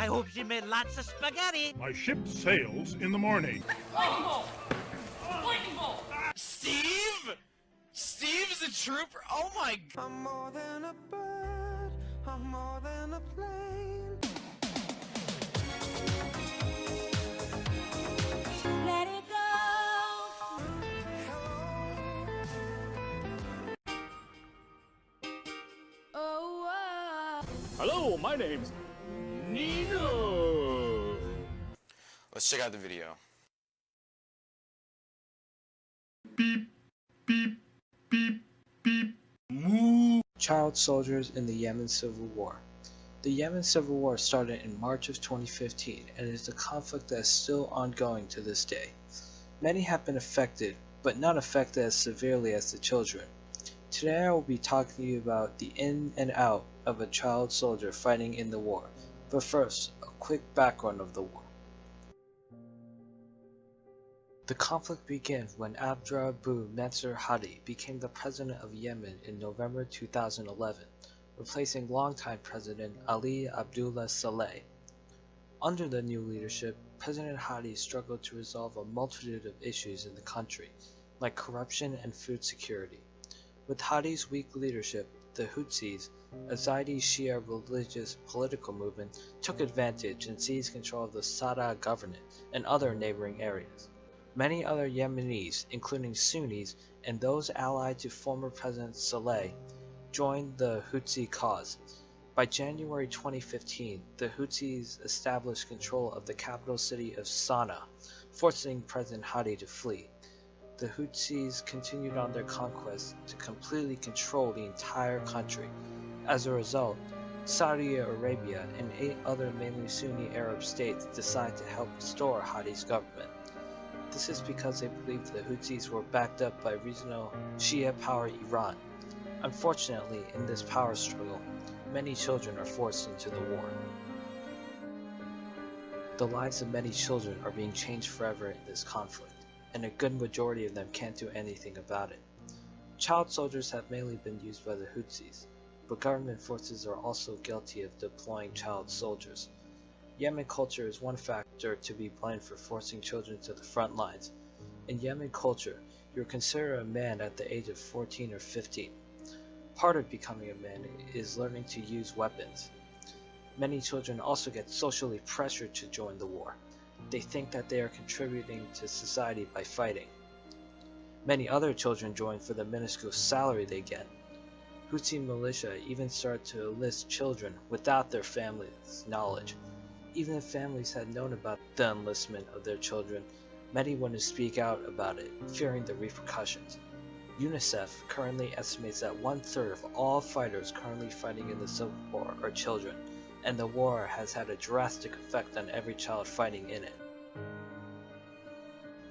I hope she made lots of spaghetti. My ship sails in the morning. Lightning bolt! Lightning bolt! Steve? Steve's a trooper? Oh my god. I'm more than a bird, I'm more than a plane. Let it go. Oh, Hello, my name's Nino. Let's check out the video. Beep, beep, beep, beep. Moo. Child soldiers in the Yemen Civil War. The Yemen Civil War started in March of 2015 and is a conflict that is still ongoing to this day. Many have been affected, but not affected as severely as the children. Today I will be talking to you about the in and out of a child soldier fighting in the war. But first, a quick background of the war. The conflict began when Abdurabu Mansur Hadi became the president of Yemen in November 2011, replacing longtime President Ali Abdullah Saleh. Under the new leadership, President Hadi struggled to resolve a multitude of issues in the country, like corruption and food security. With Hadi's weak leadership, the Houthis, a Zaidi Shia religious political movement, took advantage and seized control of the Sada Governorate and other neighboring areas. Many other Yemenis, including Sunnis and those allied to former President Saleh, joined the Houthi cause. By January 2015, the Houthis established control of the capital city of Sana'a, forcing President Hadi to flee. The Houthis continued on their conquest to completely control the entire country. As a result, Saudi Arabia and 8 other mainly Sunni Arab states decided to help restore Hadi's government. This is because they believed the Houthis were backed up by regional Shia power Iran. Unfortunately, in this power struggle, many children are forced into the war. The lives of many children are being changed forever in this conflict, and a good majority of them can't do anything about it. Child soldiers have mainly been used by the Houthis, but government forces are also guilty of deploying child soldiers. Yemen culture is one factor to be blamed for forcing children to the front lines. In Yemen culture, you are considered a man at the age of 14 or 15. Part of becoming a man is learning to use weapons. Many children also get socially pressured to join the war. They think that they are contributing to society by fighting. Many other children join for the minuscule salary they get. Houthi militia even start to enlist children without their families' knowledge. Even if families had known about the enlistment of their children, many wouldn't speak out about it, fearing the repercussions. UNICEF currently estimates that 1/3 of all fighters currently fighting in the Civil War are children, and the war has had a drastic effect on every child fighting in it.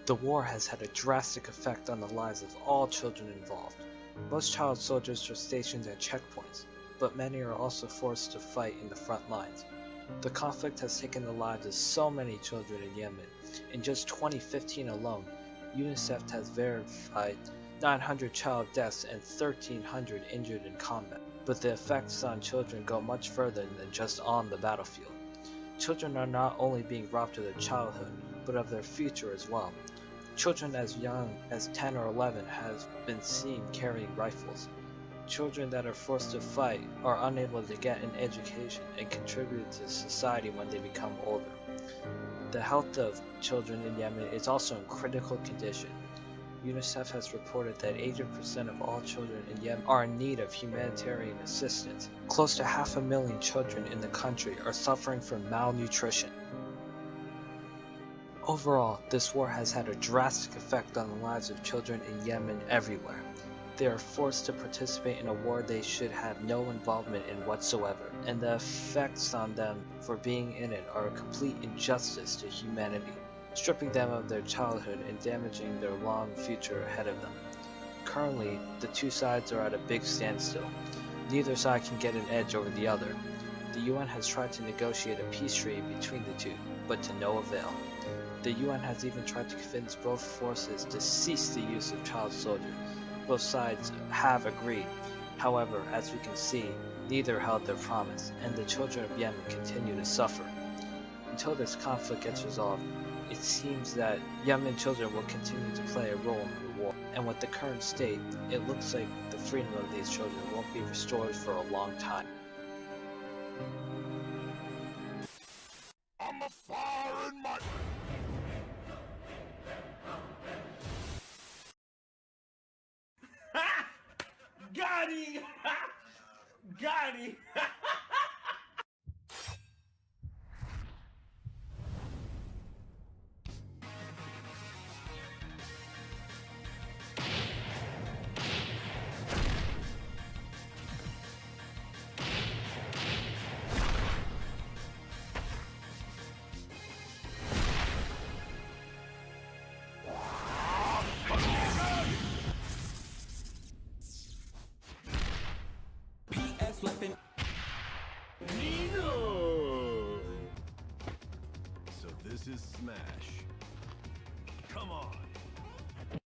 The war has had a drastic effect on the lives of all children involved. Most child soldiers are stationed at checkpoints, but many are also forced to fight in the front lines. The conflict has taken the lives of so many children in Yemen. In just 2015 alone, UNICEF has verified 900 child deaths and 1,300 injured in combat. But the effects on children go much further than just on the battlefield. Children are not only being robbed of their childhood, but of their future as well. Children as young as 10 or 11 have been seen carrying rifles. Children that are forced to fight are unable to get an education and contribute to society when they become older. The health of children in Yemen is also in critical condition. UNICEF has reported that 80% of all children in Yemen are in need of humanitarian assistance. Close to 500,000 children in the country are suffering from malnutrition. Overall, this war has had a drastic effect on the lives of children in Yemen everywhere. They are forced to participate in a war they should have no involvement in whatsoever, and the effects on them for being in it are a complete injustice to humanity, stripping them of their childhood and damaging their long future ahead of them. Currently, the two sides are at a big standstill. Neither side can get an edge over the other. The UN has tried to negotiate a peace treaty between the two, but to no avail. The UN has even tried to convince both forces to cease the use of child soldiers. Both sides have agreed. However, as we can see, neither held their promise, and the children of Yemen continue to suffer. Until this conflict gets resolved, it seems that Yemen children will continue to play a role in the war, and with the current state, it looks like the freedom of these children won't be restored for a long time. I'm a foreign man. Got him! Got him! Flipping. Nino! So this is Smash. Come on.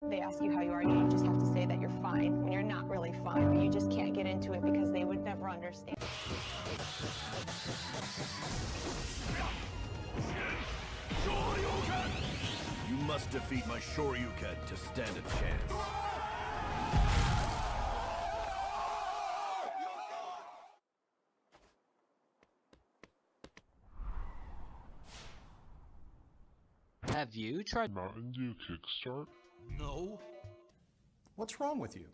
They ask you how you are, you just have to say that you're fine when you're not really fine, but you just can't get into it because they would never understand. You must defeat my Shoryuken to stand a chance. Have you tried Mountain Dew Kickstart? No. What's wrong with you?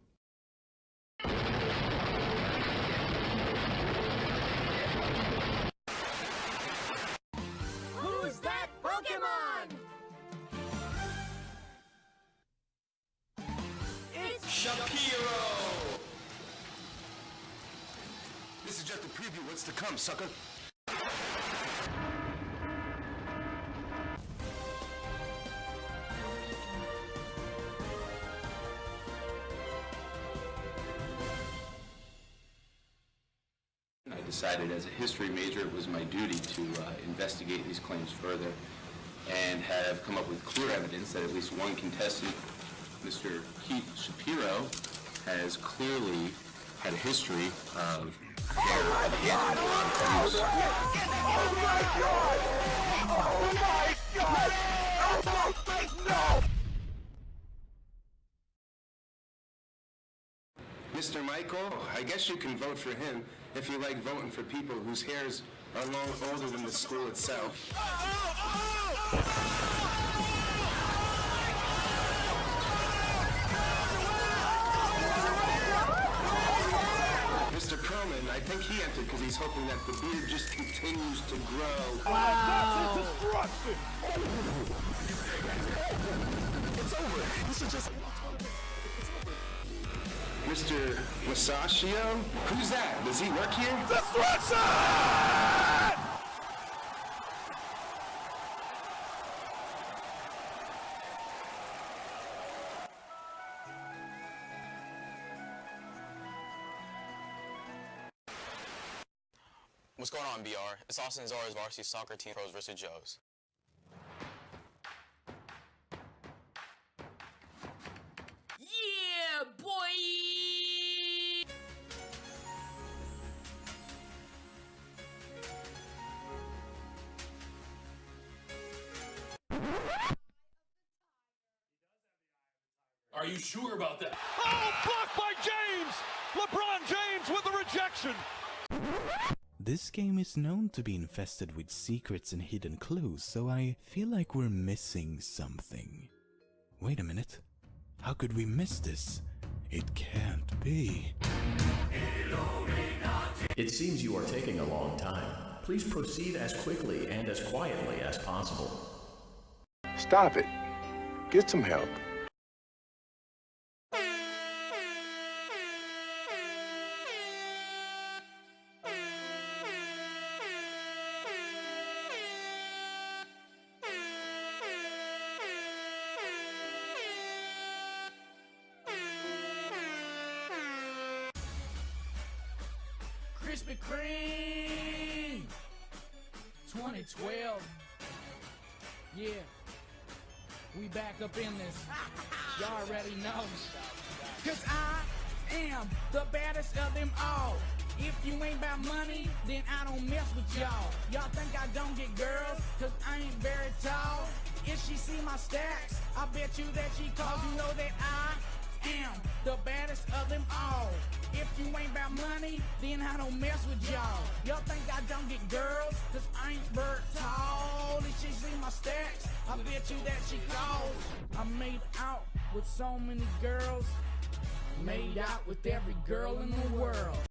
Who's that Pokemon? It's Shapiro! This is just a preview. What's to come, sucker? I decided as a history major it was my duty to investigate these claims further and have come up with clear evidence that at least one contestant, Mr. Keith Shapiro, has clearly had a history of hair and hand abuse. Mr. Michael, I guess you can vote for him if you like voting for people whose hairs are long older than the school itself. Mr. Perlman, I think he entered because he's hoping that the beard just continues to grow. That's a destruction! It's over. This is just... Mr. Masaccio? Who's that? Does he work here? Destruction! What's going on, BR? It's Austin Zara's varsity soccer team pros versus Joe's. Yeah, boy! Are you sure about that? Oh, blocked by James! LeBron James with the rejection! This game is known to be infested with secrets and hidden clues, so I feel like we're missing something. Wait a minute. How could we miss this? It can't be. It seems you are taking a long time. Please proceed as quickly and as quietly as possible. Stop it. Get some help. Krispy Kreme! 2012. Yeah. We back up in this. Y'all already know. Cause I am the baddest of them all. If you ain't about money, then I don't mess with y'all. Y'all think I don't get girls, cause I ain't very tall. If she see my stacks, I bet you that she calls. You know that I am the baddest of them all. If you ain't about money, then I don't mess with y'all. Y'all think I don't get girls, cause I ain't very tall. If she see my stacks, I bet you that she calls. I made out with so many girls, made out with every girl in the world.